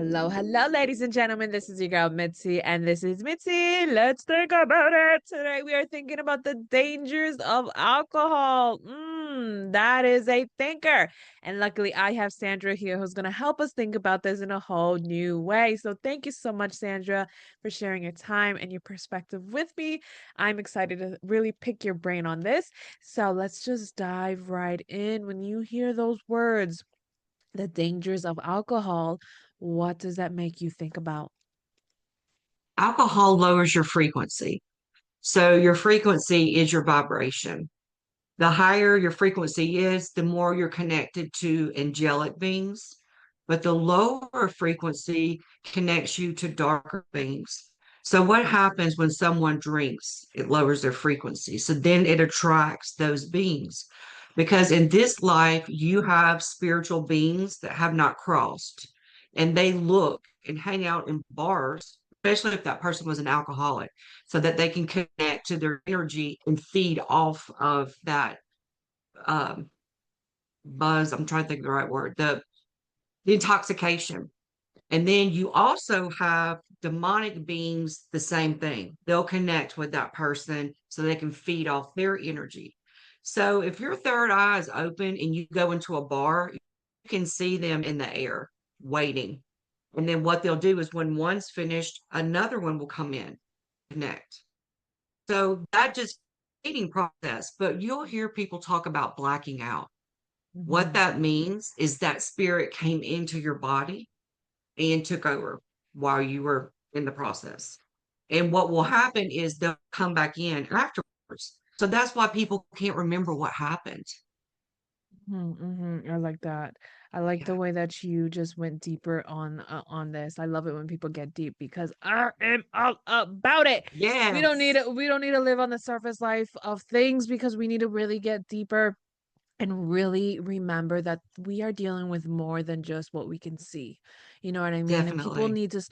Hello, ladies and gentlemen. This is your girl Mitzi, and this is Mitzi. Let's think about it. Today we are thinking about the dangers of alcohol. That is a thinker. And luckily, I have Sandra here who's going to help us think about this in a whole new way. So thank you so much, Sandra, for sharing your time and your perspective with me. I'm excited to really pick your brain on this. So let's just dive right in. When you hear those words, the dangers of alcohol, what does that make you think about? Alcohol lowers your frequency. So your frequency is your vibration. The higher your frequency is, the more you're connected to angelic beings. But the lower frequency connects you to darker beings. So what happens when someone drinks? It lowers their frequency. So then it attracts those beings. Because in this life, you have spiritual beings that have not crossed, and they look and hang out in bars, especially if that person was an alcoholic, so that they can connect to their energy and feed off of that um, buzz. I'm trying to think of the right word, the intoxication. And then you also have demonic beings, the same thing. They'll connect with that person so they can feed off their energy. So if your third eye is open and you go into a bar, you can see them in the air waiting. And then what they'll do is when one's finished, another one will come in, connect. So that just feeding process. But you'll hear people talk about blacking out. What Mhm. that means is that spirit came into your body and took over while you were in the process. And what will happen is they'll come back in afterwards. So that's why people can't remember what happened. I like that. I like the Yeah, way that you just went deeper on this. I love it when people get deep because I am all about it. yes, We don't need to live on the surface life of things because we need to really get deeper and really remember that we are dealing with more than just what we can see. You know what I mean? And people definitely. need to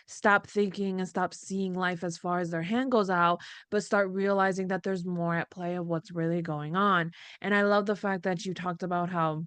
stop thinking and stop seeing life as far as their hand goes out, but start realizing that there's more at play of what's really going on. And I love the fact that you talked about how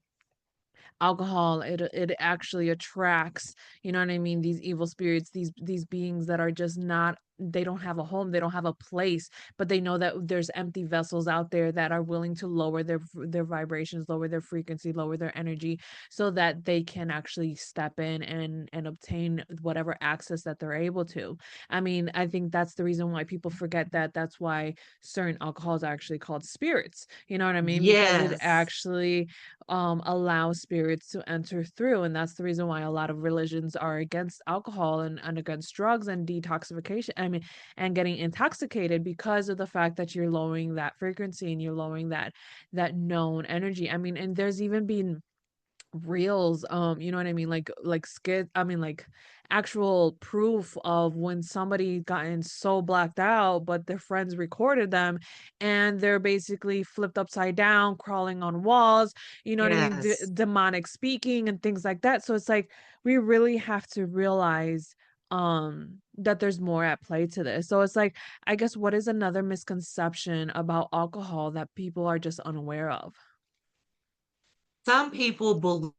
alcohol it actually attracts, you know what I mean, these evil spirits, these beings that are just not, they don't have a home, they don't have a place, but they know that there's empty vessels out there that are willing to lower their vibrations, lower their frequency, lower their energy, so that they can actually step in and obtain whatever access that they're able to. I mean, I think that's the reason why people forget that that's why certain alcohols are actually called spirits, you know what I mean, because it Yes, actually allow spirits to enter through. And that's the reason why a lot of religions are against alcohol and against drugs and detoxification. I mean, and getting intoxicated because of the fact that you're lowering that frequency and you're lowering that known energy. I mean, and there's even been reels, you know what I mean, like skit I mean like actual proof of when somebody gotten so blacked out but their friends recorded them and they're basically flipped upside down, crawling on walls, you know what I mean, yes. demonic speaking and things like that. So it's like we really have to realize that there's more at play to this. So it's like, I guess, what is another misconception about alcohol that people are just unaware of? Some people believe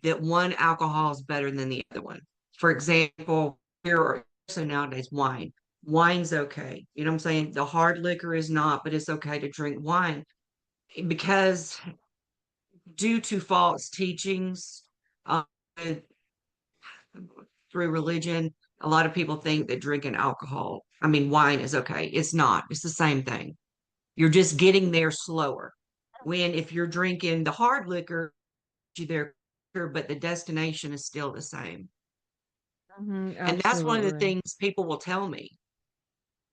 that one alcohol is better than the other one. For example, here are so nowadays wine. Wine's okay. You know what I'm saying? The hard liquor is not, but it's okay to drink wine because due to false teachings uh, through religion, a lot of people think that drinking alcohol, I mean, wine is okay. It's not. It's the same thing. You're just getting there slower. When if you're drinking the hard liquor, you there, but the destination is still the same. And that's one of the Absolutely. things people will tell me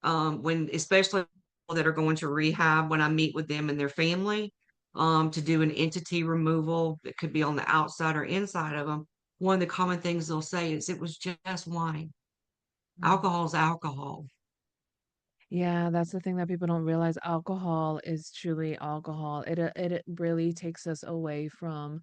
when, especially people that are going to rehab, when I meet with them and their family to do an entity removal that could be on the outside or inside of them. One of the common things they'll say is it was just wine. Alcohol's alcohol. Yeah, that's the thing that people don't realize. Alcohol is truly alcohol. It really takes us away from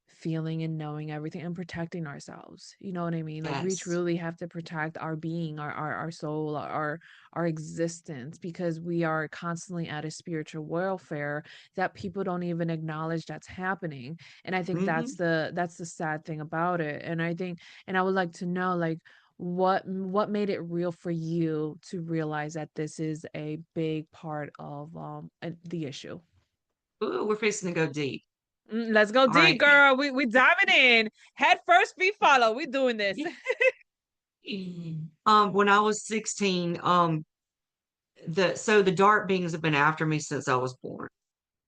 feeling and knowing everything and protecting ourselves. You know what I mean? Like we Yes. truly have to protect our being, our soul, our existence, because we are constantly at a spiritual warfare that people don't even acknowledge that's happening. And I think Hmm. that's the sad thing about it. And I think, and I would like to know, like, what made it real for you to realize that this is a big part of the issue. Ooh, we're fixing to go deep. Let's go All deep, right. girl. We diving in. Head first, feet follow. We doing this. When I was 16, the dark beings have been after me since I was born.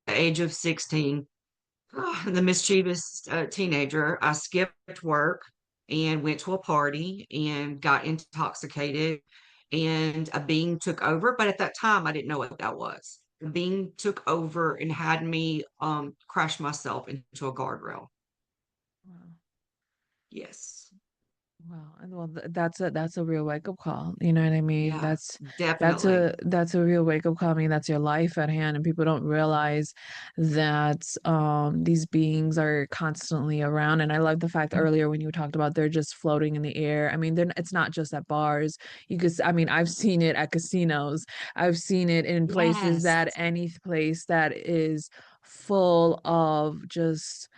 At the age of 16, the mischievous teenager, I skipped work and went to a party and got intoxicated, and a being took over. But at that time, I didn't know what that was. The being took over and had me crash myself into a guardrail. Wow. Yes. Wow. And well, that's a real wake up call. You know what I mean? Yeah, That's definitely. a real wake up call. I mean, that's your life at hand, and people don't realize that these beings are constantly around. And I love the fact earlier when you talked about they're just floating in the air. I mean, it's not just at bars. I mean, I've seen it at casinos. I've seen it in places Yes. that any place that is full of just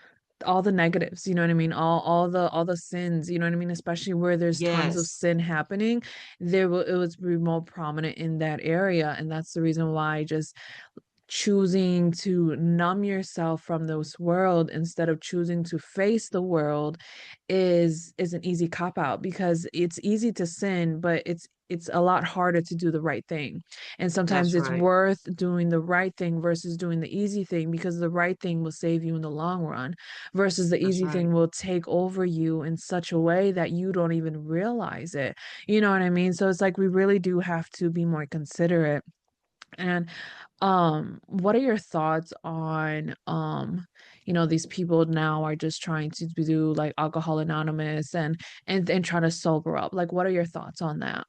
all the negatives, you know what I mean? All the sins, you know what I mean? Especially where there's tons of Yes. sin happening, it was be more prominent in that area. And that's the reason why just choosing to numb yourself from this world instead of choosing to face the world is an easy cop out, because it's easy to sin, but it's a lot harder to do the right thing. And sometimes That's it's right. worth doing the right thing versus doing the easy thing, because the right thing will save you in the long run versus the That's easy right. thing will take over you in such a way that you don't even realize it. You know what I mean? So it's like we really do have to be more considerate. And what are your thoughts on these people now are just trying to do like Alcohol Anonymous and trying to sober up? Like, what are your thoughts on that?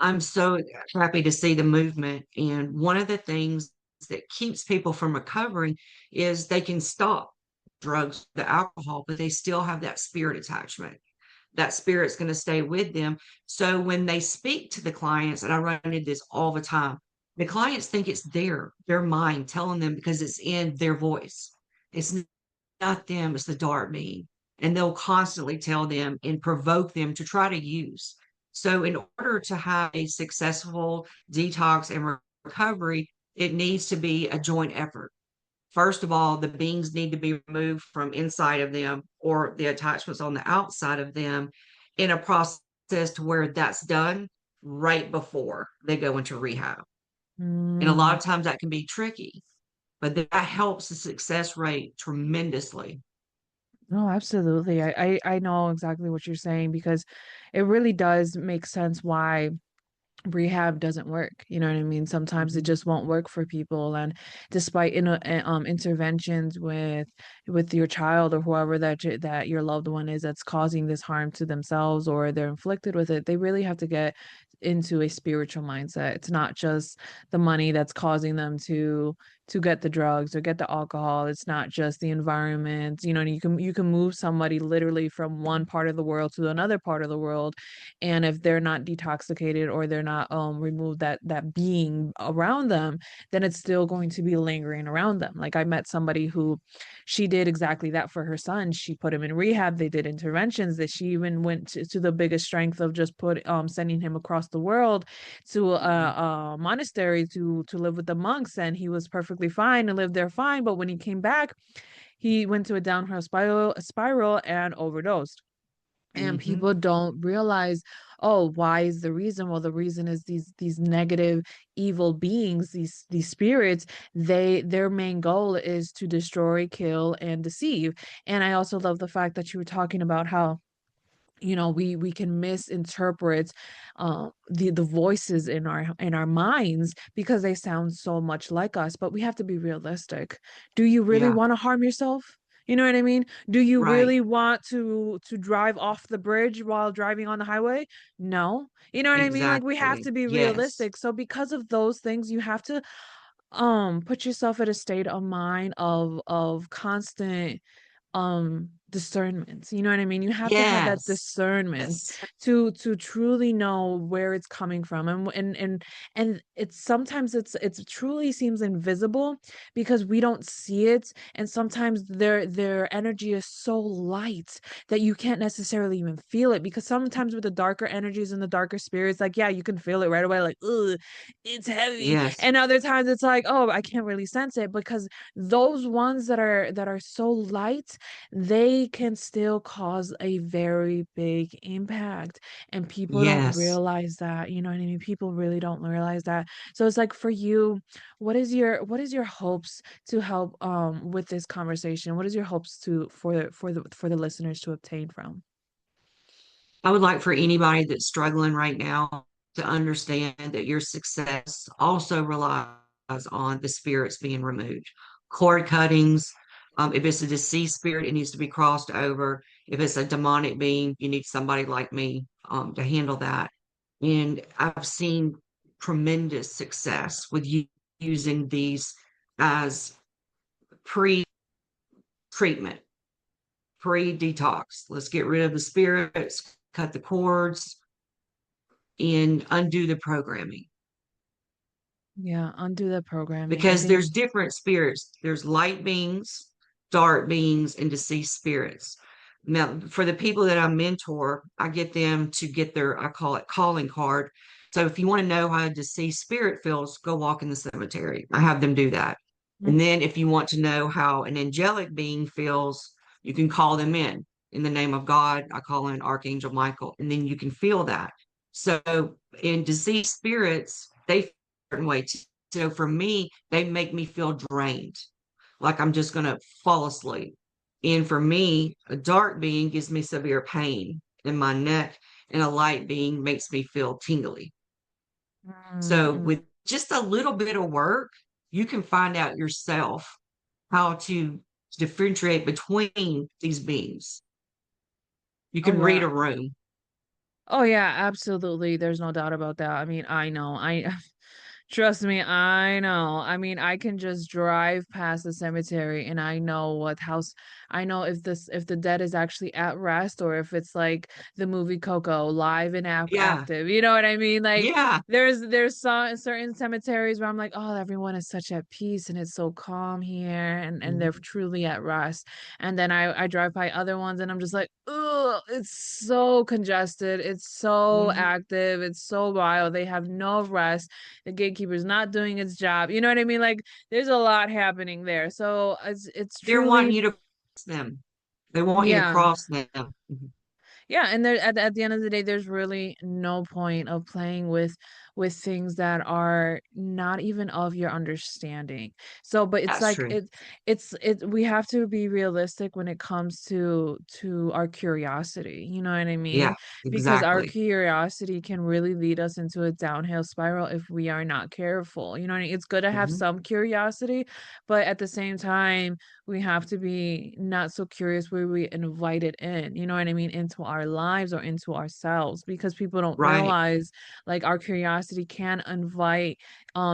I'm so happy to see the movement. And one of the things that keeps people from recovering is they can stop drugs, the alcohol, but they still have that spirit attachment. That spirit's going to stay with them. So when they speak to the clients, and I run into this all the time, the clients think it's their mind telling them because it's in their voice. It's not them, it's the dark being. And they'll constantly tell them and provoke them to try to use. So, in order to have a successful detox and recovery, it needs to be a joint effort. First of all, the beings need to be removed from inside of them or the attachments on the outside of them in a process to where that's done right before they go into rehab. And a lot Mm. of times that can be tricky, but that helps the success rate tremendously. No, absolutely. I know exactly what you're saying, because it really does make sense why rehab doesn't work. You know what I mean? Sometimes it Mhm. just won't work for people. And despite interventions with your child or whoever that your loved one is that's causing this harm to themselves or they're inflicted with it, they really have to get into a spiritual mindset. It's not just the money that's causing them to get the drugs or get the alcohol. It's not just the environment. You know, and you can move somebody literally from one part of the world to another part of the world, and if they're not detoxicated or they're not remove that being around them, then it's still going to be lingering around them. Like I met somebody who she did exactly that for her son. She put him in rehab. They did interventions, that she even went to the biggest strength of just sending him across the world to a monastery to live with the monks, and he was perfectly fine and lived there fine. But when he came back, he went to a downhill spiral and overdosed. And Mhm. people don't realize, oh, why is the reason? Well, the reason is these negative evil beings, these spirits, their main goal is to destroy, kill, and deceive. And I also love the fact that you were talking about how, we can misinterpret the voices in our minds because they sound so much like us. But we have to be realistic. Do you really Yeah, want to harm yourself? You know what I mean? Do you right. really want to drive off the bridge while driving on the highway? No. You know what I mean? Like, we have Exactly. to be Yes. realistic. So because of those things, you have to put yourself at a state of mind of constant, discernment, you know what I mean? You have to have that Yes. discernment Yes. to truly know where it's coming from, and it's sometimes it's truly seems invisible because we don't see it, and sometimes their energy is so light that you can't necessarily even feel it, because sometimes with the darker energies and the darker spirits, like, yeah, you can feel it right away, like, ugh, it's heavy, Yes. and other times it's like, oh, I can't really sense it, because those ones that are so light, they can still cause a very big impact, and people don't Yes. realize that, you know what I mean? People really don't realize that. So it's like, for you, what is your hopes to help with this conversation? What is your hopes to for the listeners to obtain from? I would like for anybody that's struggling right now to understand that your success also relies on the spirits being removed. Cord cuttings, if it's a deceased spirit, it needs to be crossed over. If it's a demonic being, you need somebody like me to handle that. And I've seen tremendous success with using these as pre-treatment, pre-detox. Let's get rid of the spirits, cut the cords, and undo the programming Yeah, undo the programming. I because think. there's different spirits. There's light beings, dark beings, and deceased spirits. Now, for the people that I mentor, I get them to get their, I call it calling card. So if you want to know how a deceased spirit feels, go walk in the cemetery. I have them do that. And then if you want to know how an angelic being feels, you can call them in the name of God. I call in Archangel Michael, and then you can feel that. So in deceased spirits, they feel a certain way too. So for me, they make me feel drained, like I'm just going to fall asleep. And for me, a dark being gives me severe pain in my neck, and a light being makes me feel tingly. So Mm-mm. with just a little bit of work, you can find out yourself how to differentiate between these beings. You Oh can read yeah. a room. Oh yeah, absolutely. There's no doubt about that. I mean, I know. I trust me, I know. I mean, I can just drive past the cemetery and I know what house. I know if the dead is actually at rest, or if it's like the movie Coco, live and Yeah. active. You know what I mean? Like, Yeah. there's some certain cemeteries where I'm like, oh, everyone is such at peace and it's so calm here, and they're Mhm. truly at rest. And then I drive by other ones and I'm just like, oh, it's so congested, it's so Mhm. active, it's so wild. They have no rest. The gatekeeper's not doing its job. You know what I mean? Like, there's a lot happening there. So it's They're wanting truly. you to cross them. They want you to Yeah. cross them. Mhm. Yeah, and there at the end of the day, there's really no point of playing with things that are not even of your understanding. So, but it's That's like true. we have to be realistic when it comes to our curiosity. You know what I Yeah, mean? Because our exactly. curiosity can really lead us into a downhill spiral if we are not careful. You know what I mean? It's good to have Mhm. some curiosity, but at the same time, we have to be not so curious where we invite it in, you know what I mean, into our lives or into ourselves, because people don't Right. realize, like, our curiosity can invite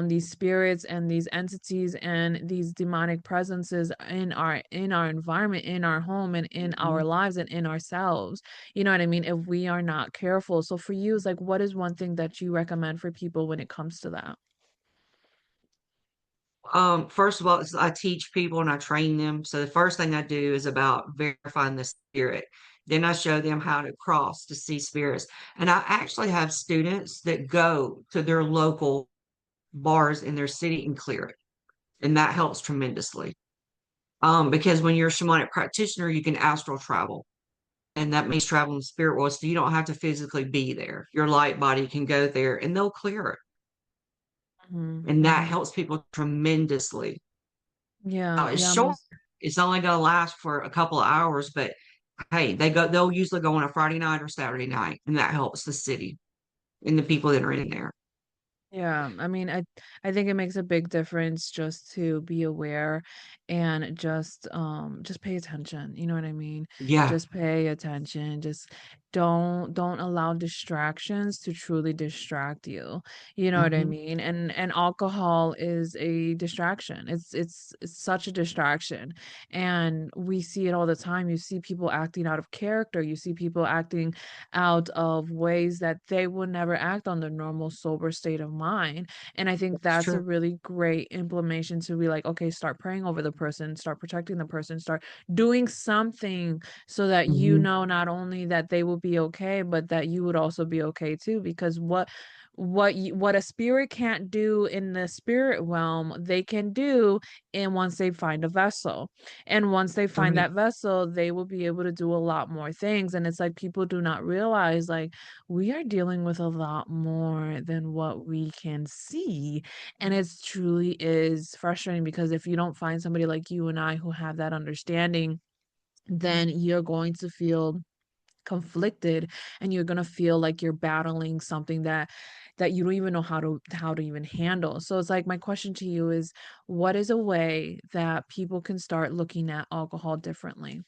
these spirits and these entities and these demonic presences in our environment, in our home, and in our Mhm. lives and in ourselves. You know what I mean? If we are not careful. So for you, it's like, what is one thing that you recommend for people when it comes to that? First of all, I teach people and I train them. So the first thing I do is about verifying the spirit. Then I show them how to cross to see spirits. And I actually have students that go to their local bars in their city and clear it. And that helps tremendously. Because when you're a shamanic practitioner, you can astral travel. And that means traveling the spirit world. So you don't have to physically be there. Your light body can go there and they'll clear it. Hmm. And that Hmm. helps people tremendously. Yeah, It's yeah, short. most. It's only going to last for a couple of hours, but hey, they'll usually go on a Friday night or Saturday night, and that helps the city and the people that are in there. Yeah, I mean, I think it makes a big difference just to be aware and just pay attention. You know what I mean? Yeah. Just pay attention. Just don't allow distractions to truly distract you. You know what I Hmm. mean? And alcohol is a distraction. It's such a distraction. And we see it all the time. You see people acting out of character. You see people acting out of ways that they would never act on the normal sober state of mind. And I think That's that's a true. really great implementation to be like, okay, start praying over the person, start protecting the person, start doing something so that you Hmm. know not only that they will be okay, but that you would also be okay too. Because what a spirit can't do in the spirit realm, they can do and once they find a vessel. And once they find Right. that vessel, they will be able to do a lot more things. And it's like people do not realize like we are dealing with a lot more than what we can see. And it's truly is frustrating because if you don't find somebody like you and I who have that understanding, then you're going to feel conflicted and you're going to feel like you're battling something that you don't even know how to even handle. So it's like my question to you is what is a way that people can start looking at alcohol differently?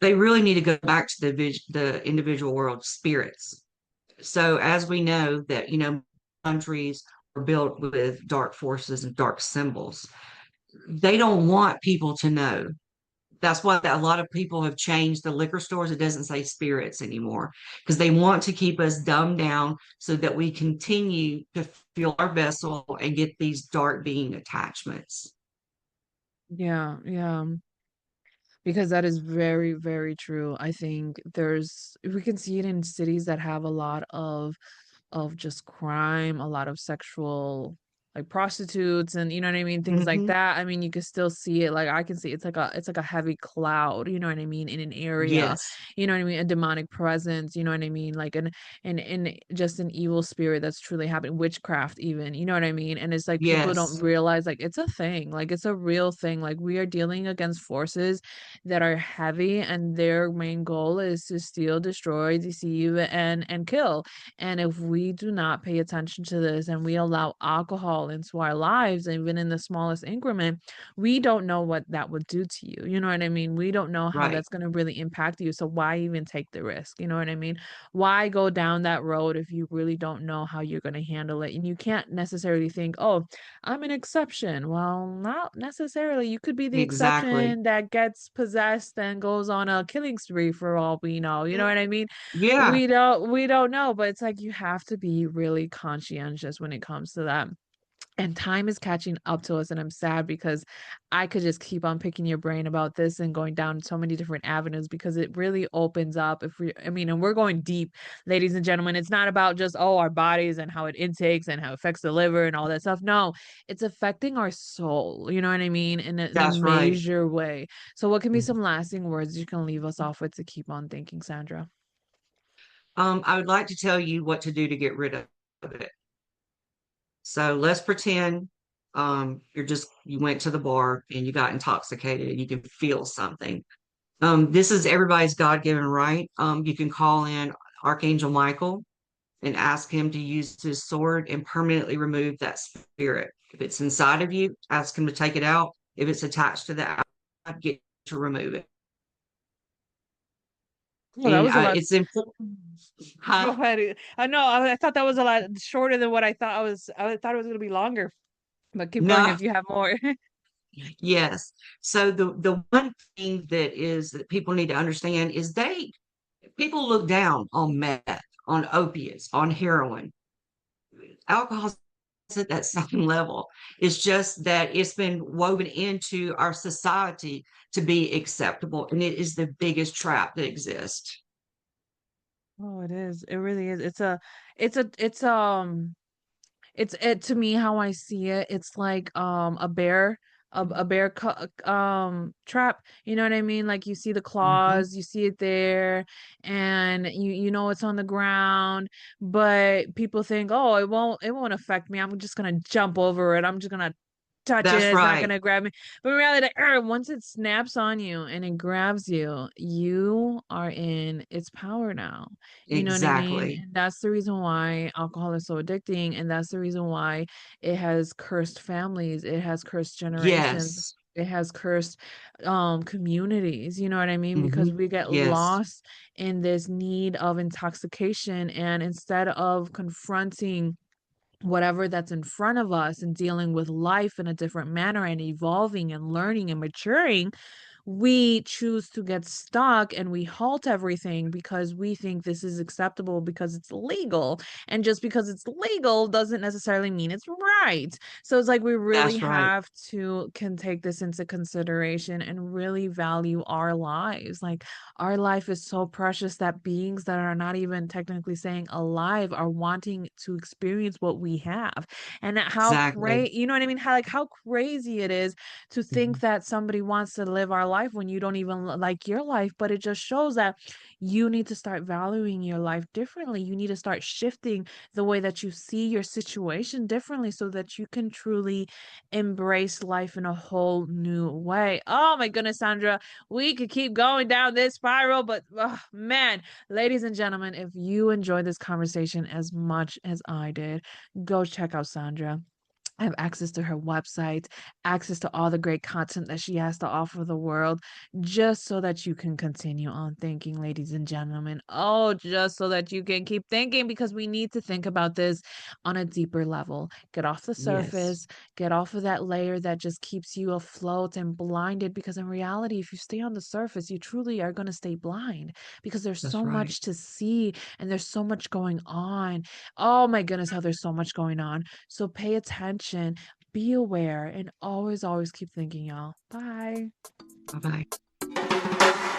They really need to go back to the individual world spirits. So as we know that, countries are built with dark forces and dark symbols, they don't want people to know. That's why a lot of people have changed the liquor stores. It doesn't say spirits anymore because they want to keep us dumbed down so that we continue to fill our vessel and get these dark being attachments. Yeah, yeah. Because that is very, very true. I think we can see it in cities that have a lot of just crime, a lot of sexual like prostitutes and you know what I mean, things like Hmm. that. I mean, you can still see it. Like I can see it's like a heavy cloud, you know what I mean, in an area. Yes. You know what I mean? A demonic presence, you know what I mean? Like an just an evil spirit that's truly happening, witchcraft even, you know what I mean? And it's like people don't Yes. realize like it's a thing, like it's a real thing. Like we are dealing against forces that are heavy and their main goal is to steal, destroy, deceive, and kill. And if we do not pay attention to this and we allow alcohol into our lives, even in the smallest increment, we don't know what that would do to you. You know what I mean? We don't know how Right. that's going to really impact you. So why even take the risk? You know what I mean? Why go down that road if you really don't know how you're going to handle it? And you can't necessarily think, oh, I'm an exception. Well, not necessarily. You could be the Exactly. exception that gets possessed and goes on a killing spree for all we know. You know what I mean? Yeah. We don't know, but it's like you have to be really conscientious when it comes to that. And time is catching up to us, and I'm sad because I could just keep on picking your brain about this and going down so many different avenues because it really opens up if we I mean, and we're going deep, ladies and gentlemen. It's not about just our bodies and how it intakes and how it affects the liver and all that stuff. No, it's affecting our soul, you know what I mean, in a That's right. major way. So what can be some lasting words you can leave us off with to keep on thinking, Sandra? I would like to tell you what to do to get rid of it. So let's pretend you went to the bar and you got intoxicated and you can feel something. This is everybody's God-given right. You can call in Archangel Michael and ask him to use his sword and permanently remove that spirit. If it's inside of you, ask him to take it out. If it's attached to the outside, get to remove it. Well, that And was a lot. it's important. Go Huh? ahead. I know. I thought that was a lot shorter than what I thought. I thought it was going to be longer. But keep going No. if you have more. Yes. So the one thing that people need to understand is people look down on meth, on opiates, on heroin. Alcohol's at that same level. It's just that it's been woven into our society to be acceptable, and it is the biggest trap that exists. Oh, it is. It really is. It's to me how I see it. It's like a bear trap. You know what I mean? Like you see the Mhm. claws, you see it there, and you know it's on the ground, but people think, oh, it won't affect me. I'm just gonna jump over it. I'm just gonna touch it, That's it's not right. gonna grab me. But in reality, like, once it snaps on you and it grabs you, you are in its power now. You know what I mean? Exactly. And that's the reason why alcohol is so addicting, and that's the reason why it has cursed families, it has cursed generations, Yes. it has cursed communities, you know what I mean? Because Hmm. we get Yes. lost in this need of intoxication, and instead of confronting whatever that's in front of us and dealing with life in a different manner and evolving and learning and maturing, we choose to get stuck and we halt everything because we think this is acceptable because it's legal. And just because it's legal doesn't necessarily mean it's right. So it's like we really That's right. have to can take this into consideration and really value our lives. Like our life is so precious that beings that are not even technically saying alive are wanting to experience what we have. And how Exactly. crazy, you know what I mean? How crazy it is to think Mhm. that somebody wants to live our life when you don't even like your life. But it just shows that you need to start valuing your life differently. You need to start shifting the way that you see your situation differently so that you can truly embrace life in a whole new way. Oh my goodness, Sandra, we could keep going down this spiral, but oh, man, ladies and gentlemen, if you enjoyed this conversation as much as I did, go check out Sandra. I have access to her website, access to all the great content that she has to offer the world, just so that you can continue on thinking, ladies and gentlemen. Oh, just so that you can keep thinking, because we need to think about this on a deeper level. Get off the Yes. surface, get off of that layer that just keeps you afloat and blinded. Because in reality, if you stay on the surface, you truly are going to stay blind because there's That's so right. much to see and there's so much going on. Oh my goodness, how there's so much going on. So pay attention, be aware, and always, always keep thinking, y'all. Bye. Bye bye.